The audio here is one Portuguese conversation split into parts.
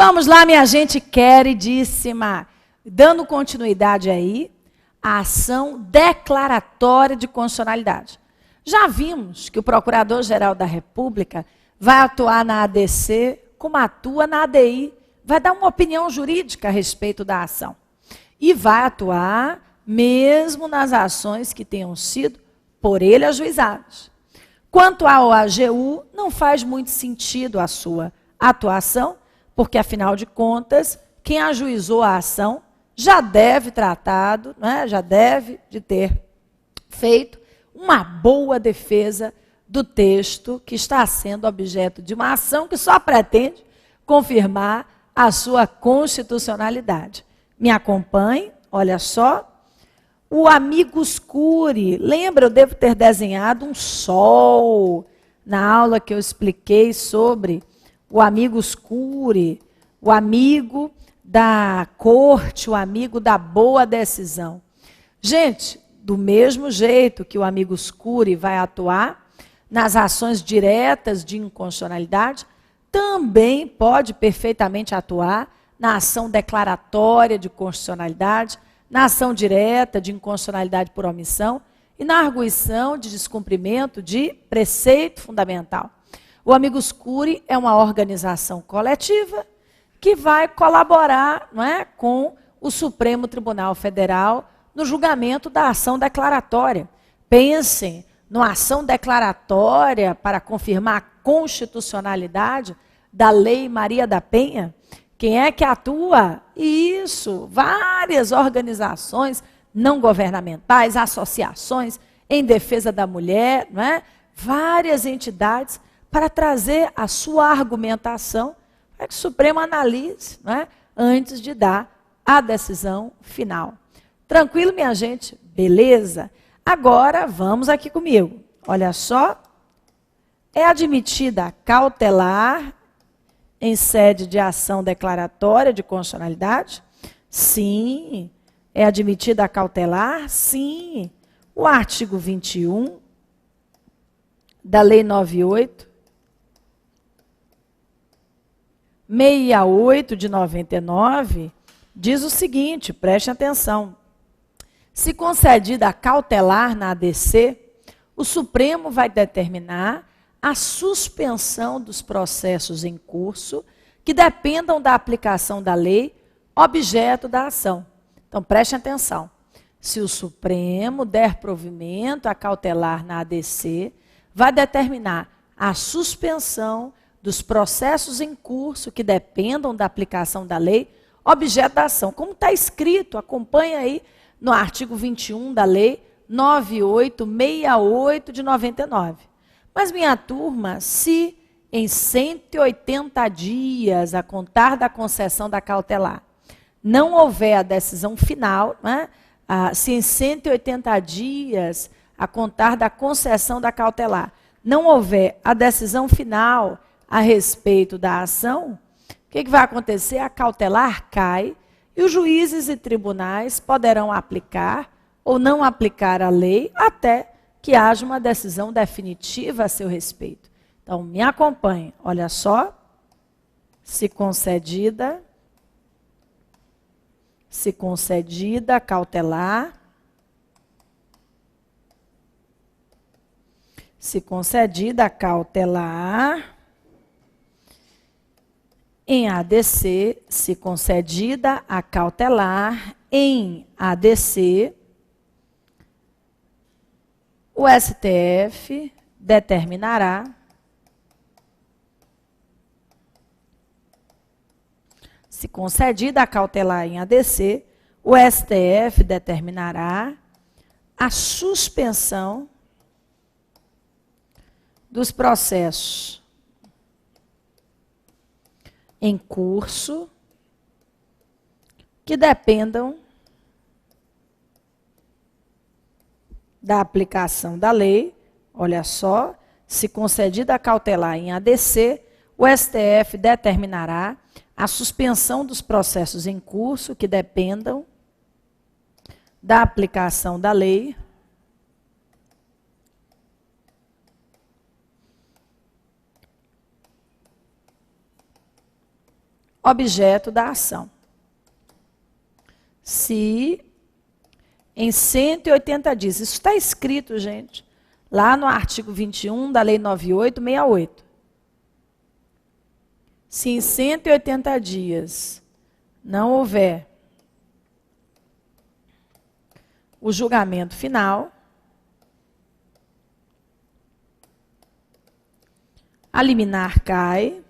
Vamos lá, minha gente queridíssima. Dando continuidade aí, a ação declaratória de constitucionalidade. Já vimos que o Procurador-Geral da República vai atuar na ADC como atua na ADI, vai dar uma opinião jurídica a respeito da ação. E vai atuar mesmo nas ações que tenham sido por ele ajuizadas. Quanto ao AGU, não faz muito sentido a sua atuação, porque, afinal de contas, quem ajuizou a ação já deve tratado, né, já deve de ter feito uma boa defesa do texto que está sendo objeto de uma ação que só pretende confirmar a sua constitucionalidade. Me acompanhe, olha só. O Amicus Curiae, lembra, eu devo ter desenhado um sol na aula que eu expliquei sobre o Amicus Curiae, o amigo da corte, o amigo da boa decisão. Gente, do mesmo jeito que o Amicus Curiae vai atuar nas ações diretas de inconstitucionalidade, também pode perfeitamente atuar na ação declaratória de constitucionalidade, na ação direta de inconstitucionalidade por omissão e na arguição de descumprimento de preceito fundamental. O Amicus Curiae é uma organização coletiva que vai colaborar, não é, com o Supremo Tribunal Federal no julgamento da ação declaratória. Pensem numa ação declaratória para confirmar a constitucionalidade da Lei Maria da Penha. Quem é que atua? Isso, várias organizações não governamentais, associações em defesa da mulher, não é? Várias entidades para trazer a sua argumentação para que o Supremo analise, não é? Antes de dar a decisão final. Tranquilo, minha gente? Beleza? Agora, vamos aqui comigo. Olha só. É admitida cautelar em sede de ação declaratória de constitucionalidade? Sim. É admitida a cautelar? Sim. O artigo 21 da Lei 9868 de 99 diz o seguinte, preste atenção. Se concedida a cautelar na ADC, o Supremo vai determinar a suspensão dos processos em curso que dependam da aplicação da lei, objeto da ação. Então, preste atenção. Se o Supremo der provimento a cautelar na ADC, vai determinar a suspensão dos processos em curso que dependam da aplicação da lei, objeto da ação. Como está escrito, acompanha aí no artigo 21 da Lei 9868 de 99. Mas, minha turma, se em 180 dias, a contar da concessão da cautelar, não houver a decisão final, né? Se em 180 dias, a contar da concessão da cautelar, não houver a decisão final a respeito da ação, o que vai acontecer? A cautelar cai e os juízes e tribunais poderão aplicar ou não aplicar a lei até que haja uma decisão definitiva a seu respeito. Então, me acompanhe. Olha só. Se concedida cautelar. Se concedida cautelar em ADC, se concedida a cautelar em ADC, o STF determinará se concedida a cautelar em ADC, o STF determinará a suspensão dos processos em curso que dependam da aplicação da lei. Olha só, se concedida a cautelar em ADC, o STF determinará a suspensão dos processos em curso que dependam da aplicação da lei objeto da ação. Se em 180 dias, isso está escrito, gente, lá no artigo 21 da Lei 9868. Se em 180 dias não houver o julgamento final, a liminar cai,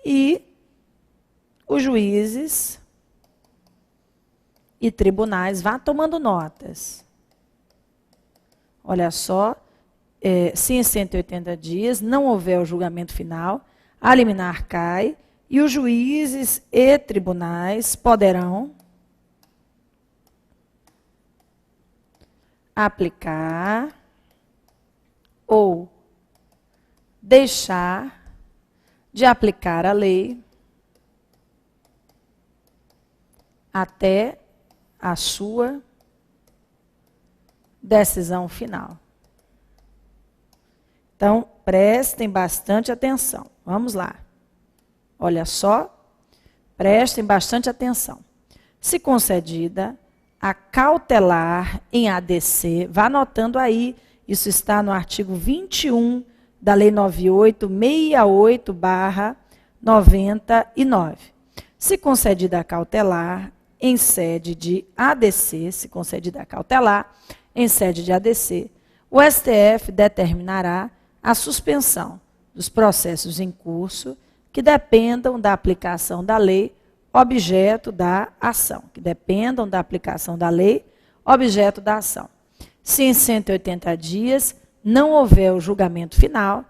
e os juízes e tribunais vão tomando notas. Olha só, se em 180 dias não houver o julgamento final, a liminar cai e os juízes e tribunais poderão aplicar ou deixar de aplicar a lei até a sua decisão final. Então, prestem bastante atenção. Vamos lá. Olha só, prestem bastante atenção. Se concedida a cautelar em ADC, vá anotando aí, isso está no artigo 21 da Lei 9868/99. Se concedida a cautelar em sede de ADC, o STF determinará a suspensão dos processos em curso que dependam da aplicação da lei objeto da ação. Se em 180 dias não houver o julgamento final,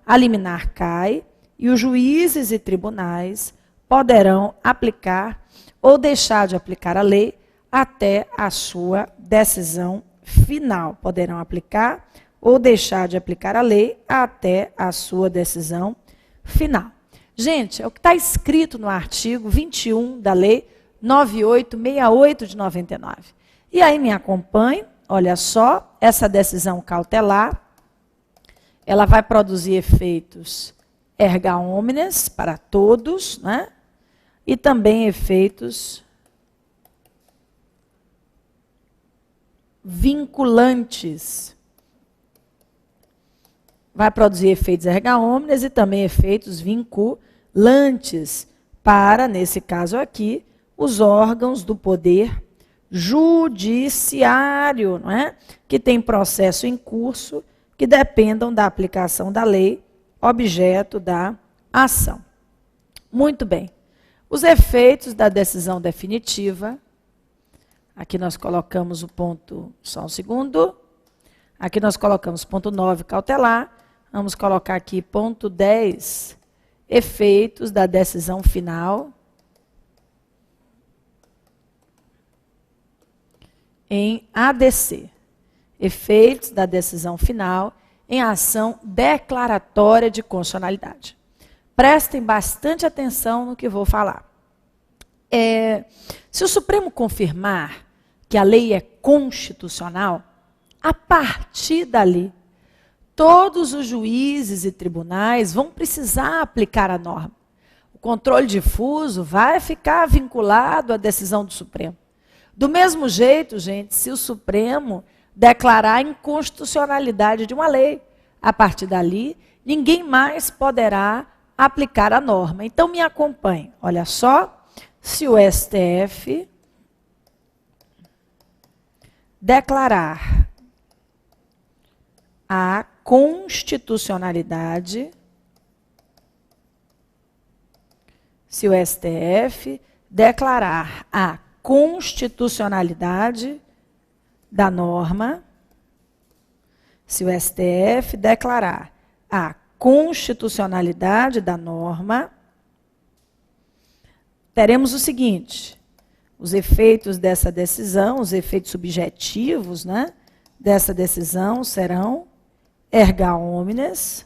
a liminar cai e os juízes e tribunais poderão aplicar ou deixar de aplicar a lei até a sua decisão final. Gente, é o que está escrito no artigo 21 da Lei 9868 de 99. E aí me acompanhe, olha só, essa decisão cautelar, ela vai produzir efeitos erga omnes para todos, né? E também efeitos vinculantes. Vai produzir efeitos erga omnes e também efeitos vinculantes para, nesse caso aqui, os órgãos do poder judiciário, não é? Que tem processo em curso, que dependam da aplicação da lei, objeto da ação. Muito bem. Os efeitos da decisão definitiva, aqui nós colocamos o ponto, só um segundo, aqui nós colocamos ponto 9, cautelar, vamos colocar aqui ponto 10, efeitos da decisão final em ADC. Efeitos da decisão final em ação declaratória de constitucionalidade. Prestem bastante atenção no que vou falar. Se o Supremo confirmar que a lei é constitucional, a partir dali, todos os juízes e tribunais vão precisar aplicar a norma. O controle difuso vai ficar vinculado à decisão do Supremo. Do mesmo jeito, gente, se o Supremo declarar a inconstitucionalidade de uma lei, a partir dali, ninguém mais poderá aplicar a norma. Então, me acompanhe. Olha só, se o STF declarar a constitucionalidade, da norma, teremos o seguinte: os efeitos dessa decisão, os efeitos subjetivos, né, dessa decisão serão erga omnes,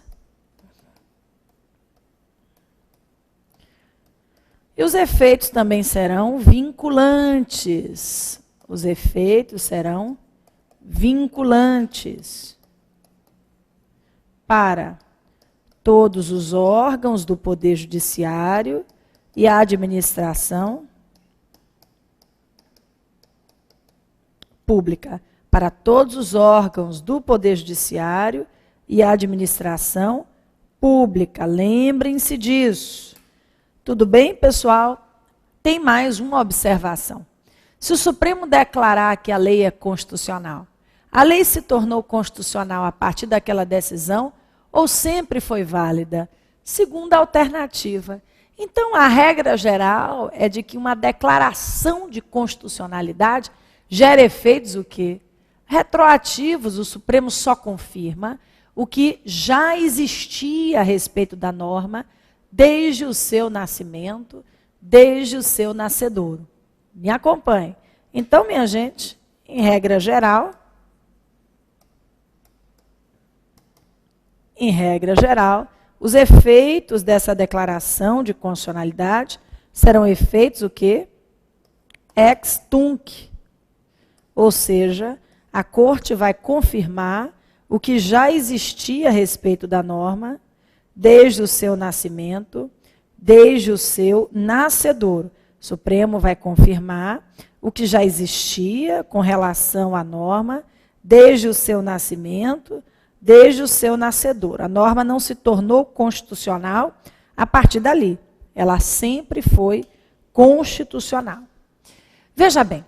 e os efeitos também serão vinculantes. Os efeitos serão vinculantes para todos os órgãos do Poder Judiciário e a administração pública. Para todos os órgãos do Poder Judiciário e a administração pública. Lembrem-se disso. Tudo bem, pessoal? Tem mais uma observação. Se o Supremo declarar que a lei é constitucional, a lei se tornou constitucional a partir daquela decisão ou sempre foi válida? Segunda alternativa. Então, a regra geral é de que uma declaração de constitucionalidade gera efeitos o quê? Retroativos. O Supremo só confirma o que já existia a respeito da norma desde o seu nascimento, desde o seu nascedouro. Me acompanhe. Então, minha gente, em regra geral, os efeitos dessa declaração de constitucionalidade serão efeitos o quê? Ex tunc. Ou seja, a Corte vai confirmar o que já existia a respeito da norma desde o seu nascimento, desde o seu nascedouro. O Supremo vai confirmar o que já existia com relação à norma desde o seu nascimento, desde o seu nascedouro. A norma não se tornou constitucional a partir dali. Ela sempre foi constitucional. Veja bem,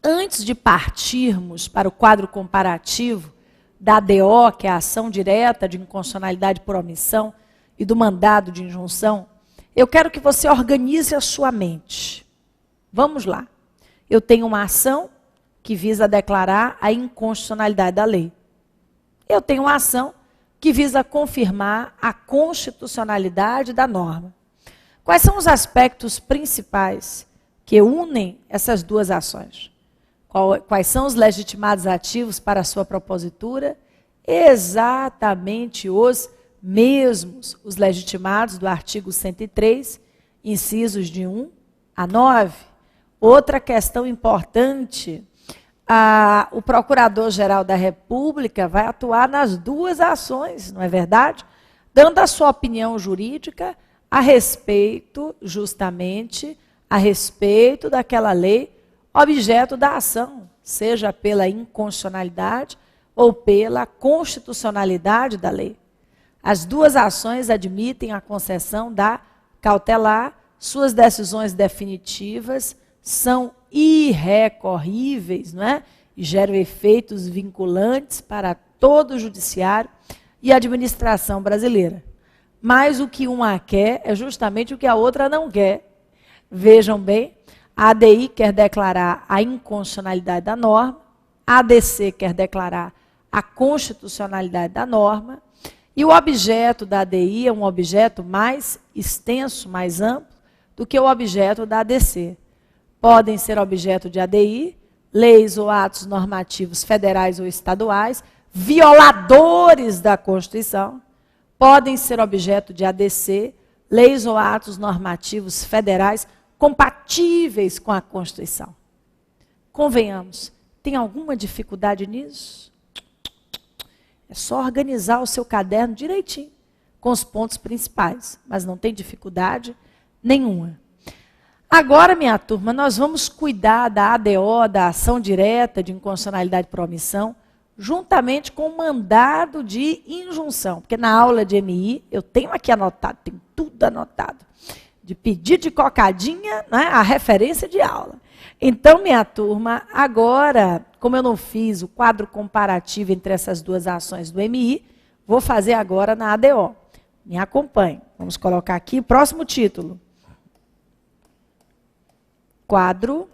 antes de partirmos para o quadro comparativo da ADO, que é a ação direta de inconstitucionalidade por omissão, e do mandado de injunção, eu quero que você organize a sua mente. Vamos lá. Eu tenho uma ação que visa declarar a inconstitucionalidade da lei. Eu tenho uma ação que visa confirmar a constitucionalidade da norma. Quais são os aspectos principais que unem essas duas ações? Quais são os legitimados ativos para a sua propositura? Exatamente os mesmos, os legitimados do artigo 103, incisos de 1 a 9. Outra questão importante, o Procurador-Geral da República vai atuar nas duas ações, não é verdade? Dando a sua opinião jurídica a respeito, justamente, a respeito daquela lei objeto da ação, seja pela inconstitucionalidade ou pela constitucionalidade da lei. As duas ações admitem a concessão da cautelar, suas decisões definitivas são irrecorríveis, não é? E geram efeitos vinculantes para todo o judiciário e administração brasileira. Mas o que uma quer é justamente o que a outra não quer. Vejam bem, a ADI quer declarar a inconstitucionalidade da norma, a ADC quer declarar a constitucionalidade da norma, e o objeto da ADI é um objeto mais extenso, mais amplo, do que o objeto da ADC. Podem ser objeto de ADI, leis ou atos normativos federais ou estaduais, violadores da Constituição. Podem ser objeto de ADC, leis ou atos normativos federais compatíveis com a Constituição. Convenhamos, tem alguma dificuldade nisso? É só organizar o seu caderno direitinho, com os pontos principais, mas não tem dificuldade nenhuma. Agora, minha turma, nós vamos cuidar da ADO, da ação direta de inconstitucionalidade por omissão, juntamente com o mandado de injunção, porque na aula de MI, eu tenho aqui anotado, tem tudo anotado, de pedido de cocadinha, né, a referência de aula. Então, minha turma, agora, como eu não fiz o quadro comparativo entre essas duas ações do MI, vou fazer agora na ADO. Me acompanhe. Vamos colocar aqui o próximo título. Quadro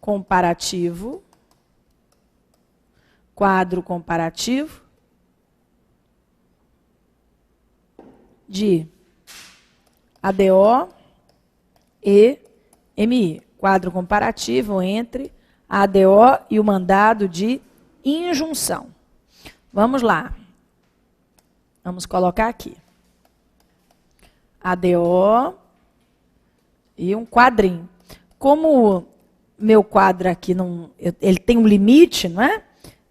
comparativo. Quadro comparativo de ADO e MI. Quadro comparativo entre a ADO e o mandado de injunção. Vamos lá. Vamos colocar aqui. ADO e um quadrinho. Como meu quadro aqui, ele tem um limite, não é?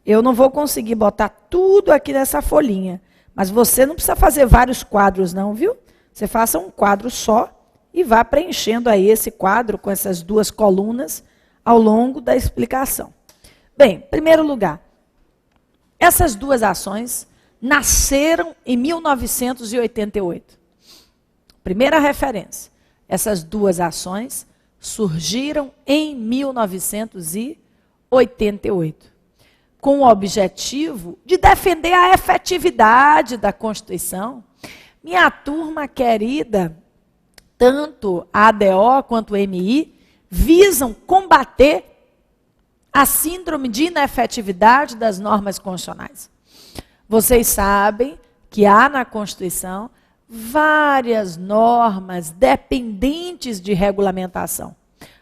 Eu não vou conseguir botar tudo aqui nessa folhinha. Mas você não precisa fazer vários quadros não, viu? Você faça um quadro só e vá preenchendo aí esse quadro com essas duas colunas ao longo da explicação. Bem, em primeiro lugar, essas duas ações nasceram em 1988. Primeira referência. Essas duas ações surgiram em 1988, com o objetivo de defender a efetividade da Constituição. Minha turma querida, tanto a ADO quanto o MI, visam combater a síndrome de inefetividade das normas constitucionais. Vocês sabem que há na Constituição várias normas dependentes de regulamentação.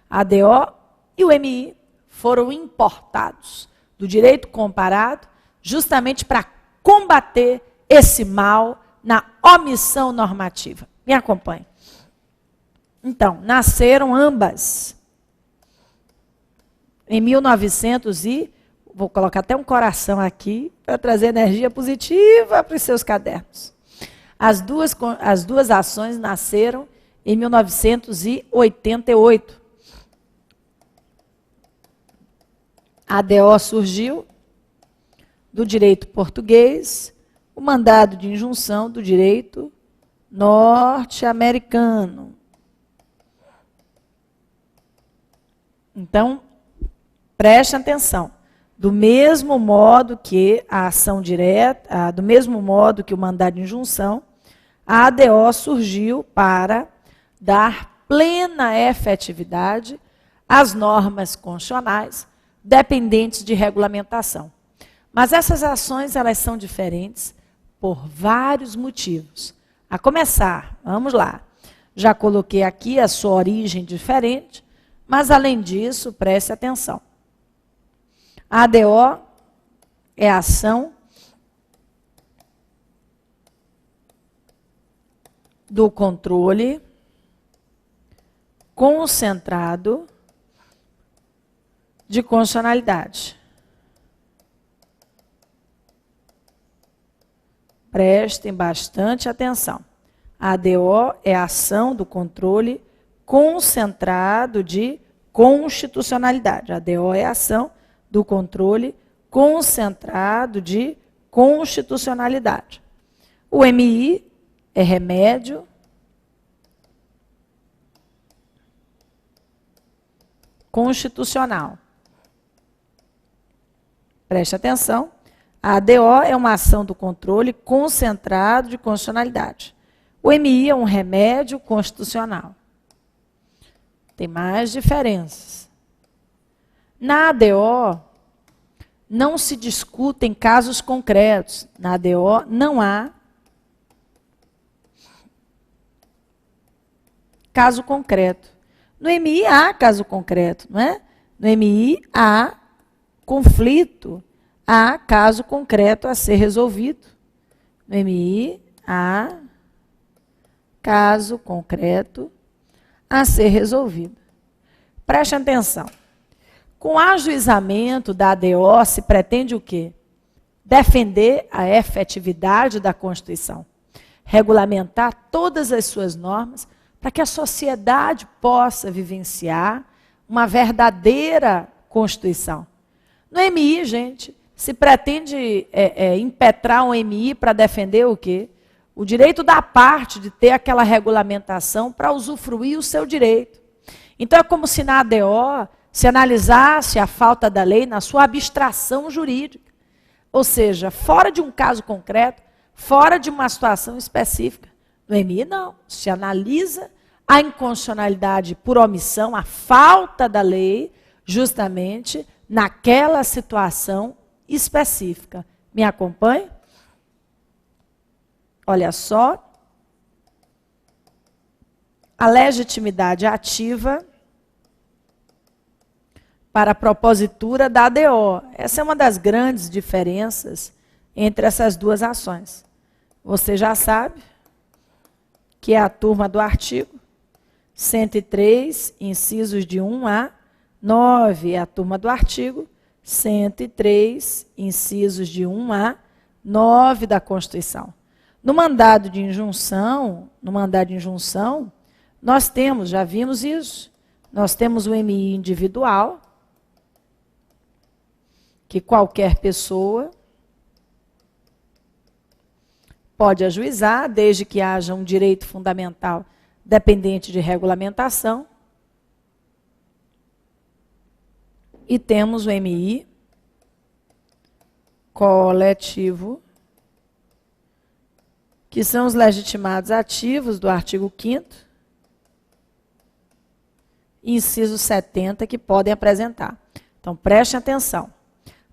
A ADO e o MI foram importados do direito comparado justamente para combater esse mal na omissão normativa. Me acompanhe. Então, nasceram ambas em 1900 e... Vou colocar até um coração aqui para trazer energia positiva para os seus cadernos. As duas ações nasceram em 1988. A ADO surgiu do direito português, o mandado de injunção do direito norte-americano. Então, preste atenção. Do mesmo modo que a ação direta, do mesmo modo que o mandado de injunção, a ADO surgiu para dar plena efetividade às normas constitucionais dependentes de regulamentação. Mas essas ações, elas são diferentes por vários motivos. A começar, vamos lá, já coloquei aqui a sua origem diferente, mas além disso, preste atenção. A ADO é a ação do controle concentrado de constitucionalidade. Prestem bastante atenção. A ADO é a ação do controle concentrado de constitucionalidade. A ADO é a ação do controle concentrado de constitucionalidade. O MI é remédio constitucional. Preste atenção. A ADO é uma ação do controle concentrado de constitucionalidade. O MI é um remédio constitucional. Tem mais diferenças. Na ADO, não se discutem casos concretos. Na ADO, não há caso concreto. No MI, há caso concreto, não é? No MI, há conflito, há caso concreto a ser resolvido. No MI, há caso concreto a ser resolvido. Preste atenção. Com o ajuizamento da ADO, se pretende o quê? Defender a efetividade da Constituição. Regulamentar todas as suas normas para que a sociedade possa vivenciar uma verdadeira Constituição. No MI, gente, se pretende impetrar um MI para defender o quê? O direito da parte de ter aquela regulamentação para usufruir o seu direito. Então, é como se na ADO se analisasse a falta da lei na sua abstração jurídica. Ou seja, fora de um caso concreto, fora de uma situação específica. No MI, não. Se analisa a inconstitucionalidade por omissão, a falta da lei, justamente naquela situação específica. Me acompanhe? Olha só. A legitimidade ativa para a propositura da ADO. Essa é uma das grandes diferenças entre essas duas ações. Você já sabe que é a turma do artigo 103, incisos de 1 a 9 é a turma do artigo 103, incisos de 1 a 9 da Constituição. No mandado de injunção, nós temos, já vimos isso, nós temos o MI individual, que qualquer pessoa pode ajuizar, desde que haja um direito fundamental dependente de regulamentação. E temos o MI coletivo, que são os legitimados ativos do artigo 5º, inciso 70, que podem apresentar. Então, prestem atenção.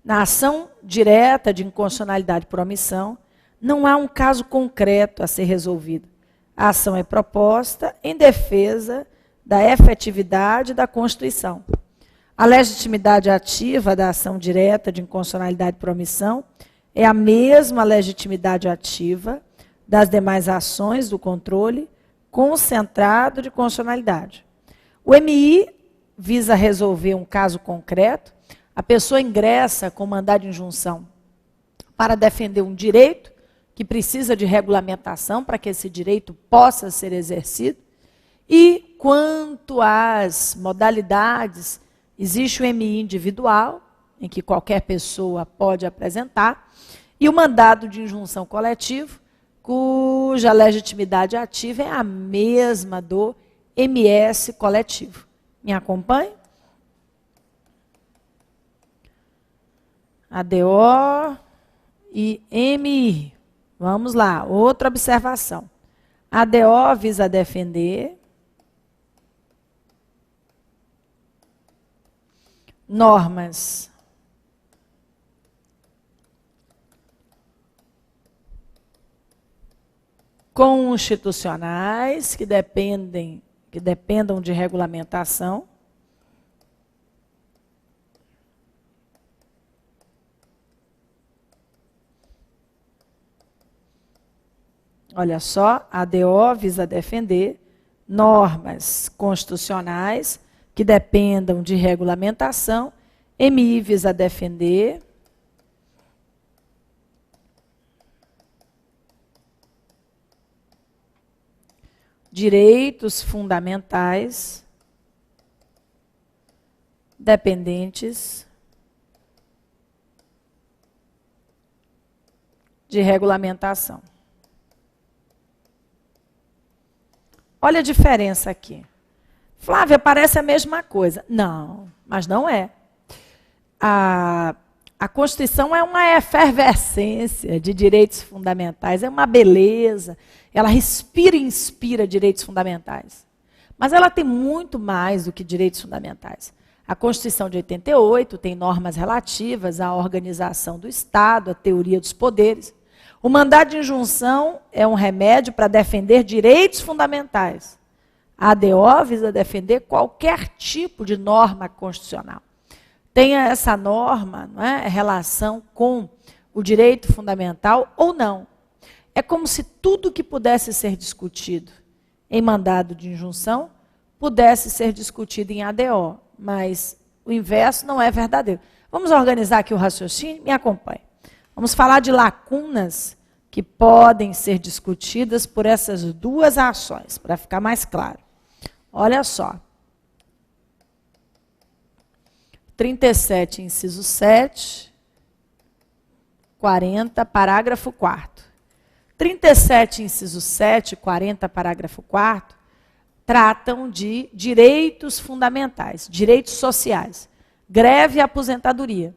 Na ação direta de inconstitucionalidade por omissão, não há um caso concreto a ser resolvido. A ação é proposta em defesa da efetividade da Constituição. A legitimidade ativa da ação direta de inconstitucionalidade por omissão é a mesma legitimidade ativa das demais ações do controle concentrado de constitucionalidade. O MI visa resolver um caso concreto. A pessoa ingressa com mandado de injunção para defender um direito que precisa de regulamentação para que esse direito possa ser exercido. E quanto às modalidades, existe o MI individual, em que qualquer pessoa pode apresentar, e o mandado de injunção coletivo, cuja legitimidade ativa é a mesma do MS coletivo. Me acompanhe? ADO e MI. Vamos lá, outra observação. ADO visa defender normas constitucionais que dependam de regulamentação. Olha só, a ADO visa defender normas constitucionais que dependam de regulamentação. MI visa defender direitos fundamentais dependentes de regulamentação. Olha a diferença aqui. Flávia, parece a mesma coisa. Não, mas não é. A Constituição é uma efervescência de direitos fundamentais, é uma beleza. Ela respira e inspira direitos fundamentais. Mas ela tem muito mais do que direitos fundamentais. A Constituição de 88 tem normas relativas à organização do Estado, à teoria dos poderes. O mandado de injunção é um remédio para defender direitos fundamentais. A ADO visa defender qualquer tipo de norma constitucional. Tenha essa norma, não é, relação com o direito fundamental ou não. É como se tudo que pudesse ser discutido em mandado de injunção pudesse ser discutido em ADO, mas o inverso não é verdadeiro. Vamos organizar aqui o raciocínio? Me acompanhe. Vamos falar de lacunas que podem ser discutidas por essas duas ações, para ficar mais claro. Olha só. 37, inciso 7, 40, parágrafo 4º. 37, inciso 7, 40, parágrafo 4º, tratam de direitos fundamentais, direitos sociais, greve e aposentadoria.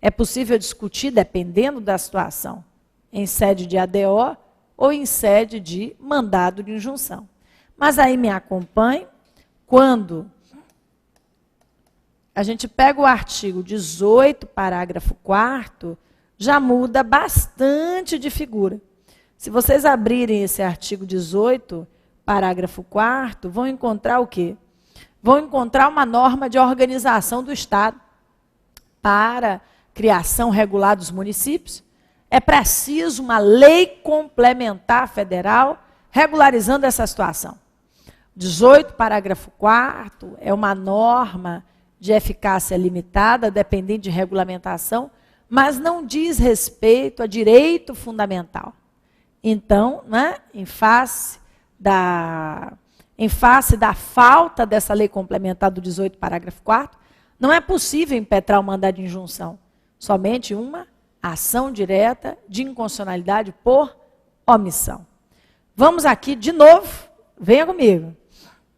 É possível discutir, dependendo da situação, em sede de ADO ou em sede de mandado de injunção. Mas aí me acompanhe, quando a gente pega o artigo 18, parágrafo 4º, já muda bastante de figura. Se vocês abrirem esse artigo 18, parágrafo 4º, vão encontrar o quê? Vão encontrar uma norma de organização do Estado para criação regular dos municípios. É preciso uma lei complementar federal regularizando essa situação. 18, parágrafo 4º, é uma norma de eficácia limitada, dependente de regulamentação, mas não diz respeito a direito fundamental. Então, né, em face da falta dessa lei complementar do 18, parágrafo 4º, não é possível impetrar o mandado de injunção, somente uma ação direta de inconstitucionalidade por omissão. Vamos aqui de novo, venha comigo.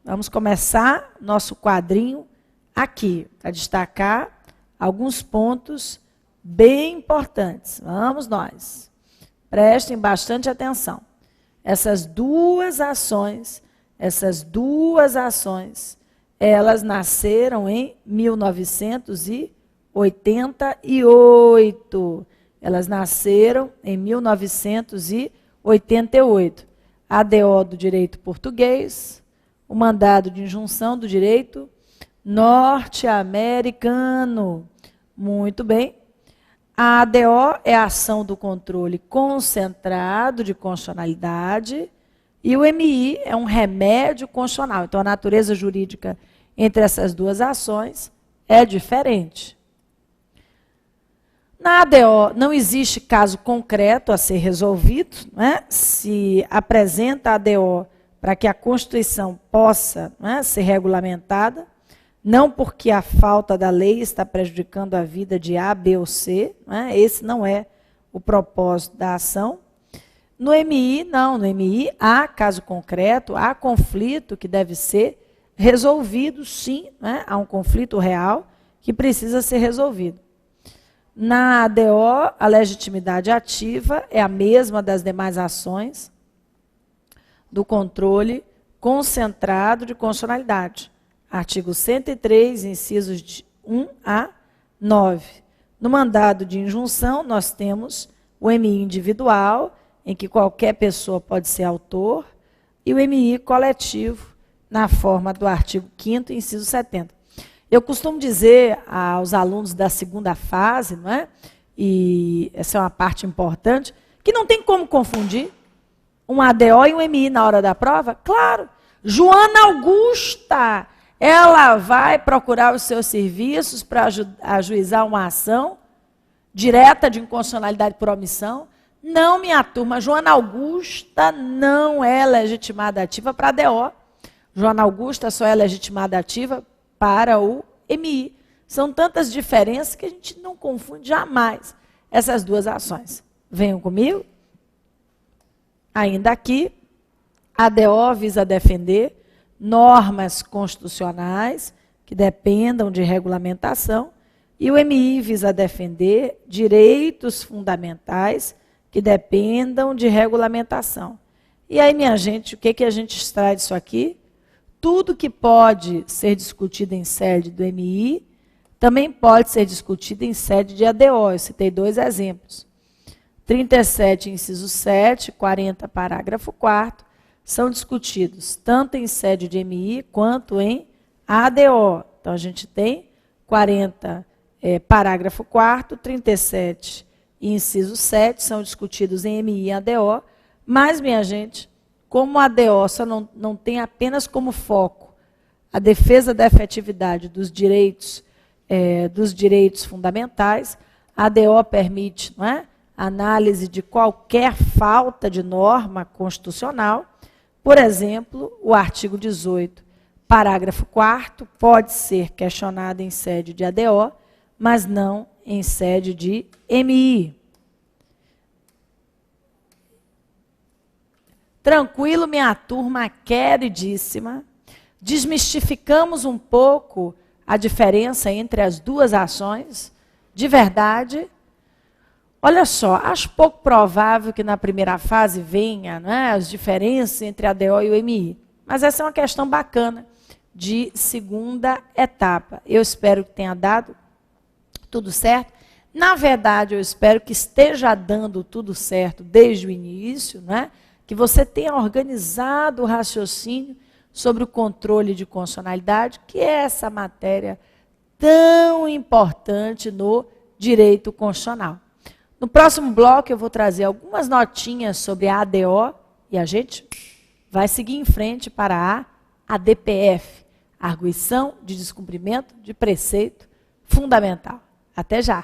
Vamos começar nosso quadrinho aqui, para destacar alguns pontos bem importantes. Vamos nós. Prestem bastante atenção. Essas duas ações, elas nasceram em 1988. Elas nasceram em 1988. ADO do direito português, o mandado de injunção do direito norte-americano. Muito bem. A ADO é a ação do controle concentrado de constitucionalidade e o MI é um remédio constitucional. Então, a natureza jurídica entre essas duas ações é diferente. Na ADO não existe caso concreto a ser resolvido, né? Se apresenta a ADO para que a Constituição possa, né, ser regulamentada, não porque a falta da lei está prejudicando a vida de A, B ou C, né? Esse não é o propósito da ação. No MI, não, no MI há caso concreto, há conflito que deve ser resolvido, sim, né? Há um conflito real que precisa ser resolvido. Na ADO, a legitimidade ativa é a mesma das demais ações do controle concentrado de constitucionalidade. Artigo 103, incisos de 1 a 9. No mandado de injunção, nós temos o MI individual, em que qualquer pessoa pode ser autor, e o MI coletivo, na forma do artigo 5º, inciso 70. Eu costumo dizer aos alunos da segunda fase, não é? E essa é uma parte importante, que não tem como confundir um ADO e um MI na hora da prova. Claro, Joana Augusta, ela vai procurar os seus serviços para ajuizar uma ação direta de inconstitucionalidade por omissão. Não, minha turma, Joana Augusta não é legitimada ativa para ADO. Joana Augusta só é legitimada ativa para o MI. São tantas diferenças que a gente não confunde jamais essas duas ações. Venham comigo. Ainda aqui, a ADO visa defender normas constitucionais que dependam de regulamentação e o MI visa defender direitos fundamentais que dependam de regulamentação. E aí, minha gente, o que a gente extrai disso aqui? Tudo que pode ser discutido em sede do MI também pode ser discutido em sede de ADO. Eu citei dois exemplos. 37, inciso 7, 40, parágrafo 4º, são discutidos tanto em sede de MI quanto em ADO. Então, a gente tem 40, parágrafo 4º, 37 e inciso 7 são discutidos em MI e ADO, mas, minha gente, como a ADO só não tem apenas como foco a defesa da efetividade dos direitos fundamentais, a ADO permite, não é, análise de qualquer falta de norma constitucional. Por exemplo, o artigo 18, parágrafo 4º, pode ser questionado em sede de ADO, mas não em sede de MI. Tranquilo, minha turma queridíssima. Desmistificamos um pouco a diferença entre as duas ações. De verdade, olha só, acho pouco provável que na primeira fase venha, né, as diferenças entre a ADO e o MI. Mas essa é uma questão bacana de segunda etapa. Eu espero que tenha dado tudo certo. Na verdade, eu espero que esteja dando tudo certo desde o início, né? Que você tenha organizado o raciocínio sobre o controle de constitucionalidade, que é essa matéria tão importante no direito constitucional. No próximo bloco, eu vou trazer algumas notinhas sobre a ADO e a gente vai seguir em frente para a ADPF, Arguição de descumprimento de preceito fundamental. Até já.